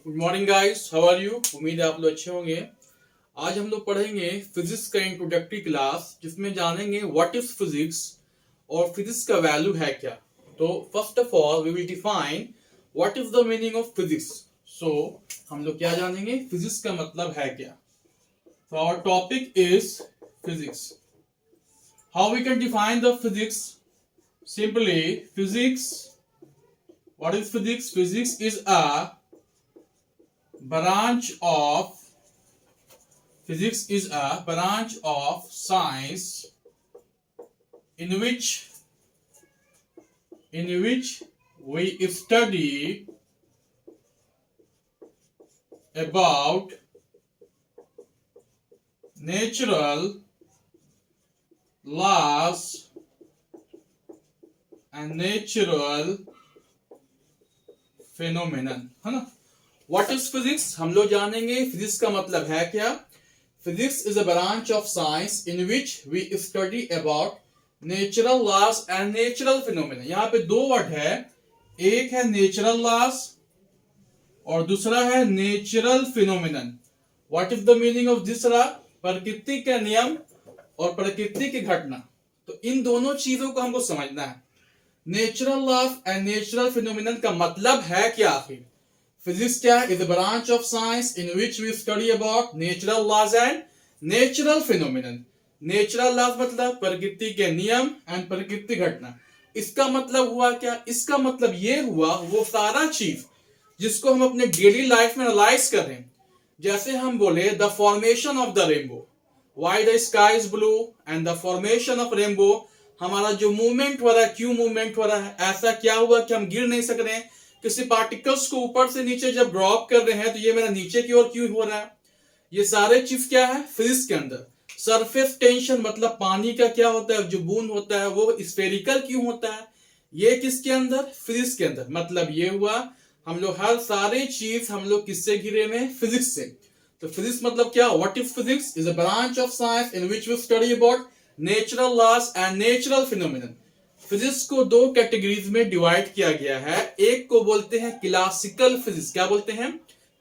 Good morning guys, how are you. उम्मीद है आप लोग अच्छे होंगे। आज हम लोग पढ़ेंगे फिजिक्स का इंट्रोडक्टरी क्लास, जिसमें जानेंगे व्हाट इज फिजिक्स और फिजिक्स का वैल्यू है क्या। तो first of all we will define what is the meaning of physics. So हम लोग क्या जानेंगे, फिजिक्स का मतलब है क्या। So our topic is physics. How we can define the physics? Simply, physics. What is physics? Physics is a branch of science in which we study about natural laws and natural phenomenon, है ना। What is physics? हम लोग जानेंगे physics का मतलब है क्या। Physics is a branch of science in which we study about natural laws and natural phenomena. यहाँ पे दो वर्ड है, एक है नेचुरल लॉज और दूसरा है natural phenomenon. What is the meaning of दूसरा? प्रकृति के नियम और प्रकृति की घटना। तो इन दोनों चीजों को हमको समझना है। Natural laws and natural phenomenon का मतलब है क्या आखिर। फिजिक्स क्या है? Is a branch of science in which we study about natural laws and natural phenomenon. Natural laws मतलब प्रकृति के नियम एंड प्रकृति घटना। इसका मतलब हुआ क्या? इसका मतलब ये हुआ वो सारा चीज जिसको हम अपने डेली लाइफ में एनालाइज कर रहे हैं। जैसे हम बोले the formation of the rainbow, why the sky is blue and the formation of rainbow. हमारा जो मूवमेंट हो रहा है, क्यों मूवमेंट हो रहा है, ऐसा क्या हुआ कि हम गिर नहीं सक रहे हैं। किसी पार्टिकल्स को ऊपर से नीचे जब ड्रॉप कर रहे हैं तो ये मेरा नीचे की ओर क्यों हो रहा है। ये सारे चीज क्या है फिजिक्स के अंदर। सरफेस टेंशन मतलब पानी का क्या होता है, जो बूंद होता है वो स्फेरिकल क्यों होता है, ये किसके अंदर? फिजिक्स के अंदर। मतलब ये हुआ हम लोग हर सारे चीज हम लोग किससे घिरे हुए हैं? फिजिक्स से। तो फिजिक्स मतलब क्या? What is physics? Is a branch of science in which we study about natural laws and natural phenomenon. Physics को दो कैटेगरीज में डिवाइड किया गया है। एक को बोलते हैं क्लासिकल फिजिक्स। क्या बोलते हैं?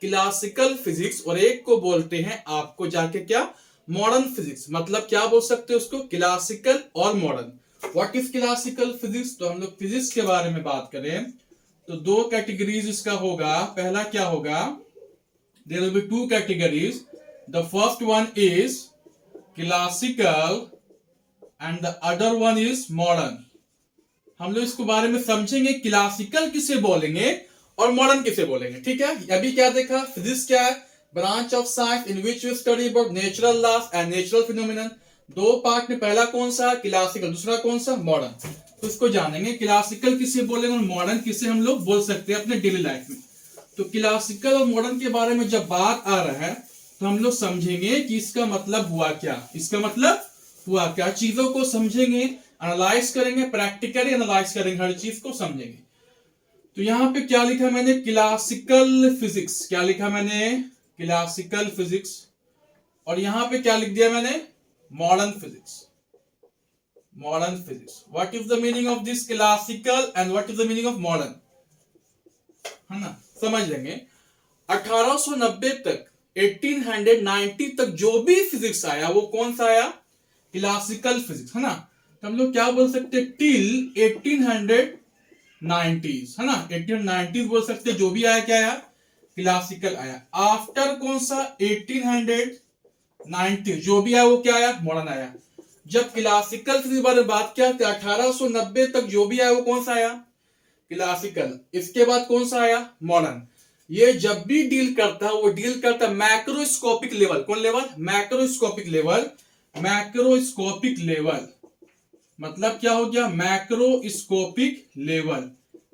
Classical physics. और एक को बोलते हैं आपको जाके क्या? Modern physics. मतलब क्या बोल सकते हैं उसको? क्लासिकल और modern. What is classical physics? तो हम लोग फिजिक्स के बारे में बात करें तो दो कैटेगरीज इसका होगा। पहला क्या होगा? There will be two categories. The first one is classical and the other one is modern. हम लोग इसको बारे में समझेंगे, क्लासिकल किसे बोलेंगे और मॉडर्न किसे बोलेंगे। ठीक है, अभी क्या देखा? फिजिक्स क्या है? Branch of science in which we study about natural laws and natural phenomenon. दो पार्ट में, पहला कौन सा? क्लासिकल, दूसरा कौन सा? मॉडर्न। तो इसको जानेंगे क्लासिकल किसे बोलेंगे और मॉडर्न किसे हम लोग बोल सकते हैं अपने डेली लाइफ में। तो क्लासिकल और मॉडर्न के बारे में जब बात आ रहा है तो हम लोग समझेंगे कि इसका मतलब हुआ क्या। इसका मतलब हुआ क्या, चीजों को समझेंगे, एनालाइज करेंगे, प्रैक्टिकली एनालाइज करेंगे, हर चीज को समझेंगे। तो यहां पे क्या लिखा मैंने? Classical physics. क्या लिखा मैंने? Classical physics. और यहां पे क्या लिख दिया मैंने? Modern physics. Modern physics. What is the meaning of this classical and what is the meaning of modern, है ना, समझ लेंगे। 1890 तक, 1890 तक जो भी फिजिक्स आया वो कौन सा आया? क्लासिकल फिजिक्स, है ना। तो हम लोग क्या बोल सकते हैं? टिल 1890s, है ना, 1890s बोल सकते हैं। जो भी आया क्या आया? क्लासिकल आया। आफ्टर कौन सा? 1890 जो भी आया वो क्या आया? मॉडर्न आया। जब क्लासिकल फिजिक्स बारे में बात किया तो 1890 तक जो भी आया वो कौन सा आया? क्लासिकल। इसके बाद कौन सा आया? मॉडर्न। ये जब भी डील करता है वो डील करता है मैक्रोस्कोपिक लेवल। कौन level? Macroscopic level. Macroscopic level मतलब क्या हो गया? Macroscopic level.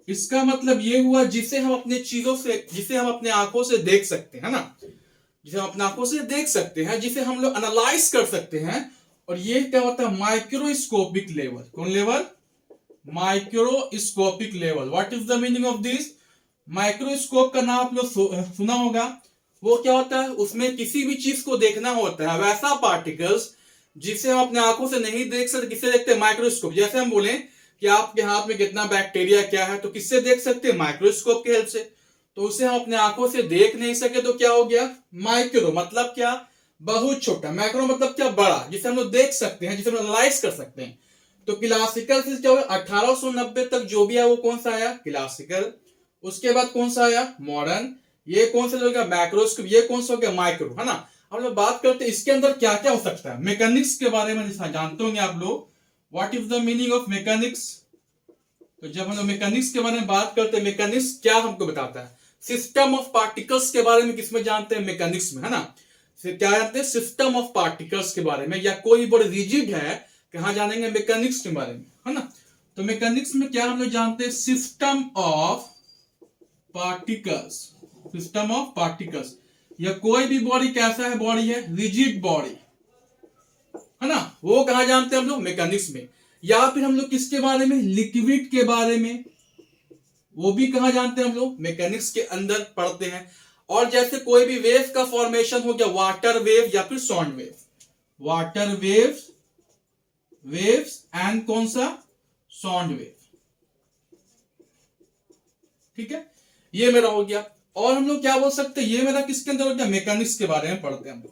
इसका मतलब ये हुआ जिसे हम अपने चीजों से, जिसे हम अपने आंखों से देख सकते हैं, ना, जिसे हम अपने आंखों से देख सकते हैं, जिसे हम लोग एनालाइज कर सकते हैं। और ये क्या होता है? Microscopic level. कौन level? Microscopic level. What is the meaning of this? Microscope का नाम आप लोग सुना होगा। वो क्या होता है? उसमें किसी भी चीज को देखना होता है, वैसा पार्टिकल्स जिसे हम अपने आंखों से नहीं देख सकते। किससे देखते हैं? माइक्रोस्कोप। जैसे हम बोले कि आपके हाथ में कितना बैक्टीरिया क्या है, तो किससे देख सकते हैं? माइक्रोस्कोप की हेल्प से। तो उसे हम अपने आंखों से देख नहीं सके तो क्या हो गया, माइक्रो मतलब क्या, बहुत छोटा। मैक्रो मतलब क्या, बड़ा, जिसे हम लोग देख सकते हैं, जिसे हम एनालाइज कर सकते हैं। तो क्लासिकल फिजिक्स क्या हुआ, 1890 तक जो भी है वो कौन सा आया, क्लासिकल। उसके बाद कौन सा आया, मॉडर्न। ये कौन सा हो गया, मैक्रोस्कोप। ये कौन सा हो गया, माइक्रो, है ना। हम लोग बात करते हैं इसके अंदर क्या क्या हो सकता है। मैकेनिक्स के बारे में जानते होंगे आप लोग, what is the meaning of mechanics. तो जब हम लोग मैकेनिक्स के बारे में बात करते हैं, मैकेनिक्स क्या हमको बताता है, सिस्टम ऑफ पार्टिकल्स के बारे में किसमें जानते हैं, मैकेनिक्स में, है ना। क्या जानते हैं, सिस्टम ऑफ पार्टिकल्स के बारे में, या कोई बड़ी रिजिड है, कहां जानेंगे, मैकेनिक्स के बारे में, है ना। तो मैकेनिक्स में क्या हम लोग जानते हैं, system of particles, system of particles, या कोई भी बॉडी कैसा है, बॉडी है रिजिड बॉडी, है ना, वो कहां जानते हैं हम लोग, मैकेनिक्स में। या फिर हम लोग किसके बारे में, लिक्विड के बारे में, वो भी कहां जानते हैं हम लोग, मैकेनिक्स के अंदर पढ़ते हैं। और जैसे कोई भी वेव का फॉर्मेशन हो गया, वाटर वेव या फिर sound wave, water waves, waves and कौन सा, साउंड वेव, ठीक है, ये मेरा हो गया। और हम लोग क्या बोल सकते हैं, ये मेरा किसके अंदर हो गया, मैकेनिक्स के बारे में पढ़ते हैं हम लोग।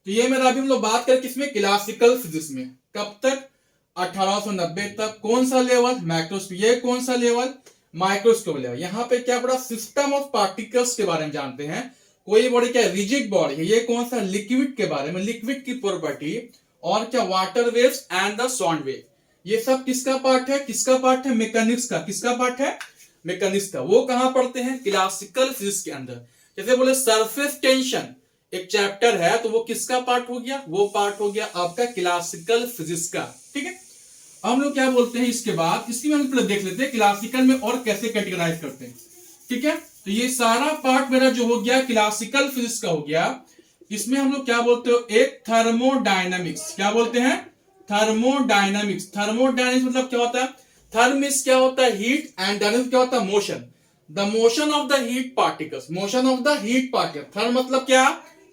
तो ये मेरा अभी हम लोग बात करें किसमें, क्लासिकल फिजिक्स में। कब तक, 1890 तक। कौन सा लेवल, मैक्रोस्कोप। ये कौन सा लेवल, माइक्रोस्कोप लेवल। यहां पे क्या पढ़ा, सिस्टम ऑफ पार्टिकल्स के बारे में जानते हैं। कोई बॉडी क्या, रिजिड बॉडी है। ये कौन सा, लिक्विड के बारे में, लिक्विड की प्रॉपर्टी। और क्या, water waves and the sound wave. ये सब किसका पार्ट है, किसका पार्ट है, मैकेनिक्स का। किसका पार्ट है, मैकेनिक्स का। वो कहां पढ़ते हैं, क्लासिकल फिजिक्स के अंदर। जैसे बोले सरफेस टेंशन एक चैप्टर है, तो वो किसका पार्ट हो गया, वो पार्ट हो गया आपका क्लासिकल फिजिक्स का, ठीक है। हम लोग क्या बोलते हैं इसके बाद, इसकी हम पहले देख लेते हैं क्लासिकल में और कैसे कैटेगराइज करते हैं, ठीक है। तो ये सारा पार्ट मेरा जो हो गया क्लासिकल फिजिक्स का हो गया। इसमें हम लोग क्या बोलते हो, एक थर्मोडायनामिक्स, क्या बोलते हैं, थर्मोडायनामिक्स। थर्मोडायनामिक्स मतलब क्या होता है, थर्मिस क्या होता है, हीट, एंड डायनामिक्स क्या होता है, motion. The motion of the heat particles, motion of the heat particle. Therm मतलब क्या,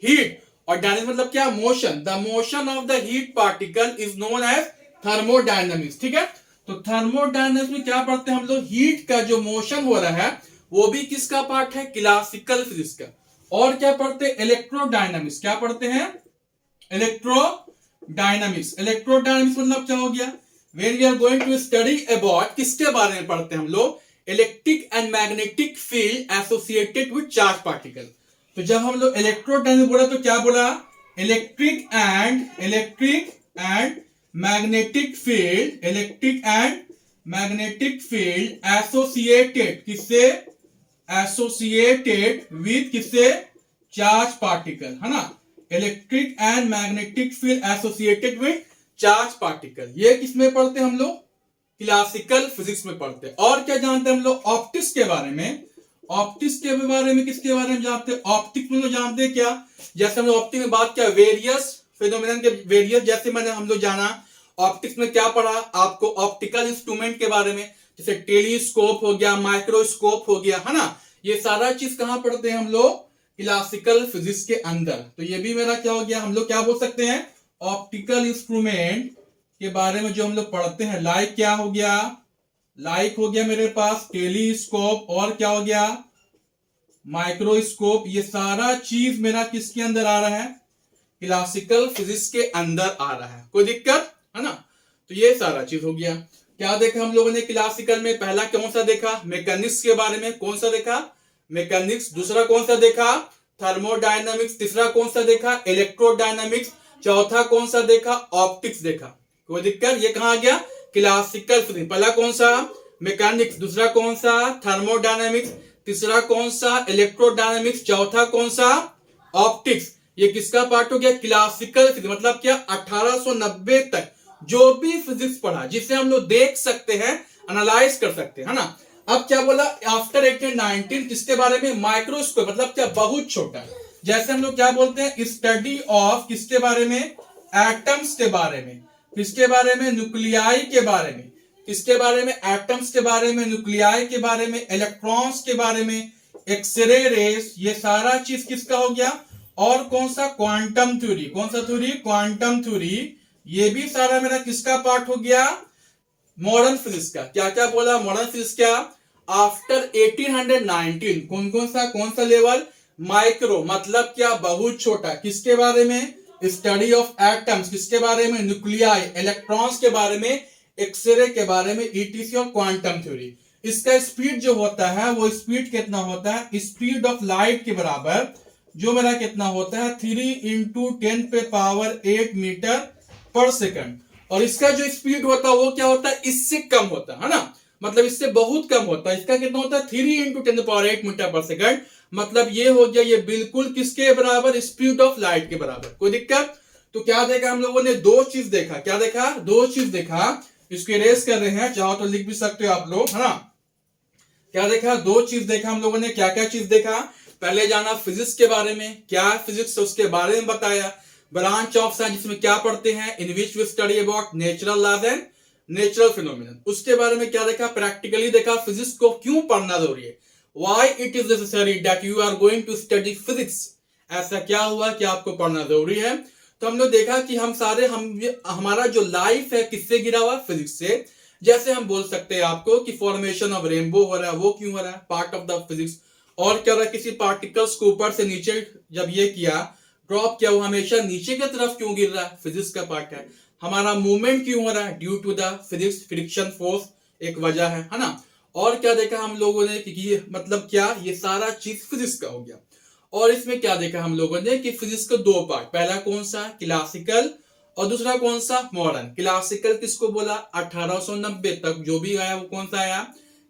हीट, और डायनामिक्स मतलब क्या, motion. The motion of the heat particle is known as thermodynamics, ठीक है। तो थर्मोडायनामिक्स में क्या पढ़ते हैं हम लोग, हीट का जो मोशन हो रहा है वो भी किसका पार्ट है, क्लासिकल फिजिक्स का। और क्या पढ़ते हैं, इलेक्ट्रोडायनामिक्स। क्या पढ़ते हैं, इलेक्ट्रोडायनामिक्स। इलेक्ट्रोडायनामिक्स मतलब क्या हो गया, when we are going to study about, किसके बारे में पढ़ते हैं हम लोग, electric and magnetic field associated with charge particle. तो जब हम लोग इलेक्ट्रोडायनामिक्स बोला तो क्या बोला, electric and magnetic field, electric and magnetic field associated, किससे, एसोसिएटेड विद किससे, चार्ज पार्टिकल, है ना। Electric and magnetic field associated with charge particle, ये किसमें पढ़ते हैं हम लोग, क्लासिकल फिजिक्स में पढ़ते हैं। और क्या जानते हैं हम लोग, ऑप्टिक्स के बारे में। ऑप्टिक्स के बारे में किसके बारे में जानते हैं, ऑप्टिक्स में लोग जानते हैं क्या, जैसे हम लोग ऑप्टिक्स में बात किया, वेरियस फिनोमेनन के वेरियस, जैसे मैंने हम लोग जाना ऑप्टिक्स में क्या पढ़ा आपको, ऑप्टिकल इंस्ट्रूमेंट के बारे में, जैसे टेलीस्कोप हो गया, माइक्रोस्कोप हो गया, है ना। ये सारा चीज कहां पढ़ते हैं हम लोग, क्लासिकल फिजिक्स के अंदर। तो ये भी मेरा क्या हो गया, हम लोग क्या बोल सकते हैं, ऑप्टिकल इंस्ट्रूमेंट के बारे में जो हम लोग पढ़ते हैं। लाइक क्या हो गया, लाइक हो गया मेरे पास टेलीस्कोप, और क्या हो गया, माइक्रोस्कोप। ये सारा चीज मेरा किसके अंदर आ रहा है, क्लासिकल फिजिक्स के अंदर आ रहा है। कोई दिक्कत है ना। तो ये सारा चीज हो गया। क्या देखा हम लोगों ने क्लासिकल में, पहला कौन सा देखा, मैकेनिक्स के बारे में। कौन सा देखा, मैकेनिक्स। दूसरा कौन सा देखा, थर्मोडायनामिक्स। तीसरा कौन सा देखा, इलेक्ट्रोडायनामिक्स। चौथा कौन सा देखा, ऑप्टिक्स देखा। कोई दिक्कत, ये कहां आ गया, क्लासिकल फिजिक्स। पहला कौन सा, मैकेनिक्स। दूसरा कौन सा, थर्मोडायनामिक्स। तीसरा कौन सा, इलेक्ट्रोडायनामिक्स। चौथा कौन सा, ऑप्टिक्स। ये किसका पार्ट हो गया, क्लासिकल फिजिक्स। मतलब क्या, 1890 तक जो भी फिजिक्स पढ़ा, जिसे हम लोग देख सकते हैं, एनालाइज कर सकते हैं, है ना। अब क्या बोला, आफ्टर 1819 किसके बारे में, माइक्रोस्कोप। मतलब क्या, बहुत छोटा। जैसे हम लोग क्या बोलते हैं, स्टडी ऑफ किसके बारे में, एटम्स के बारे में। किसके बारे में, न्यूक्लियाई के बारे में। किसके बारे में, एटम्स के बारे में, न्यूक्लियाई के बारे में, इलेक्ट्रॉन्स के बारे में, एक्सरे रेस। ये सारा चीज किसका हो गया। और कौन सा, क्वांटम थ्योरी। कौन सा थ्योरी, क्वांटम थ्योरी। ये भी सारा मेरा किसका पार्ट हो गया, मॉडर्न फिजिक्स का। क्या क्या बोला, मॉडर्न फिजिक्स क्या, आफ्टर 1819 कौन सा लेवल? माइक्रो मतलब क्या? बहुत छोटा। किसके बारे में? Study of atoms. किसके बारे में? न्यूक्लियाई, इलेक्ट्रॉन्स के बारे में, एक्सरे के बारे में, ईटीसी और क्वांटम थ्योरी। इसका स्पीड जो होता है वो स्पीड कितना होता है? स्पीड ऑफ लाइट के बराबर, जो मेरा कितना होता है? 3 × 10⁸ मीटर पर सेकंड। और इसका जो स्पीड होता है वो क्या होता है? इससे कम होता है ना, मतलब इससे बहुत कम होता है। इसका कितना होता है? 3 × 10⁸ मीटर पर सेकंड। मतलब ये हो गया, ये बिल्कुल किसके बराबर? स्पीड ऑफ लाइट के बराबर। कोई दिक्कत? तो क्या देखा हम लोगों ने? दो चीज देखा। क्या देखा? दो चीज देखा। इसको इरेज कर रहे हैं, चाहो तो लिख भी सकते हो आप लोग, है ना। क्या देखा? दो चीज देखा हम लोगों ने। क्या क्या चीज देखा? पहले जाना फिजिक्स के बारे में, क्या फिजिक्स उसके बारे में बताया। ब्रांच ऑफ साइंस जिसमें क्या पढ़ते हैं? In which we study about natural laws and natural phenomena. उसके बारे में क्या देखा? प्रैक्टिकली देखा फिजिक्स को क्यों पढ़ना जरूरी है। Why it is necessary that you are going to study physics? ऐसा क्या हुआ कि आपको पढ़ना जरूरी है? तो हमने देखा कि हमारा जो लाइफ है किससे गिरा हुआ? फिजिक्स से। जैसे हम बोल सकते हैं आपको कि फॉर्मेशन ऑफ रेनबो हो रहा है, वो क्यों हो रहा है? Part of the physics. और क्या हो रहा है? किसी पार्टिकल्स को ऊपर से नीचे जब ये किया, ड्रॉप किया, वो हमेशा नीचे की तरफ क्यों गिर रहा है? फिजिक्स का पार्ट है। हमारा मूवमेंट क्यों हो रहा है? Due to the physics, friction force एक वजह है ना। और क्या देखा हम लोगों ने कि ये मतलब क्या? ये सारा चीज फिजिक्स का हो गया। और इसमें क्या देखा हम लोगों ने कि फिजिक्स के दो पार्ट, पहला कौन सा? क्लासिकल, और दूसरा कौन सा? मॉडर्न। क्लासिकल किसको बोला? 1890 तक जो भी आया वो कौन सा आया?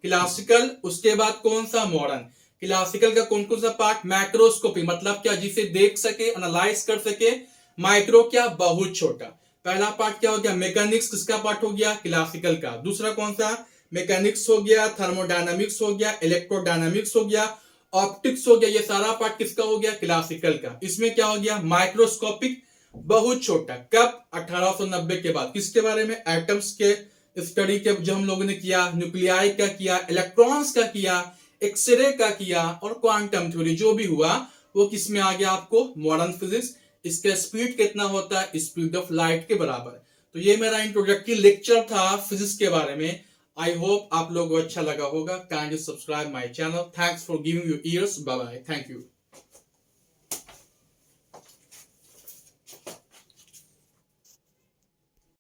क्लासिकल। उसके बाद कौन सा? मॉडर्न। क्लासिकल का कौन कौन सा पार्ट? मैक्रोस्कोपी मतलब क्या? जिसे देख सके, एनालाइज कर सके। माइक्रो क्या? बहुत छोटा। पहला पार्ट क्या हो गया? मैकेनिक्स। किसका पार्ट हो गया? क्लासिकल का। दूसरा कौन सा? मैकेनिक्स हो गया, थर्मोडायनामिक्स हो गया, इलेक्ट्रोडायनामिक्स हो गया, ऑप्टिक्स हो गया। ये सारा पार्ट किसका हो गया? क्लासिकल का। इसमें क्या हो गया? माइक्रोस्कोपिक, बहुत छोटा। कब? 1890 के बाद। किसके बारे में? एटम्स के स्टडी के जो हम लोगों ने किया, न्यूक्लियाई का किया, इलेक्ट्रॉन्स का किया, एक्सरे का किया, और क्वांटम थ्योरी जो भी हुआ वो किस में आ गया आपको? Modern physics. इसका स्पीड कितना होता है? स्पीड ऑफ लाइट के बराबर। तो ये मेरा इंट्रोडक्टरी लेक्चर था फिजिक्स के बारे में। I hope आप लोगों को अच्छा लगा होगा। Kindly subscribe my channel. Thanks for giving your ears. Bye bye. Thank you.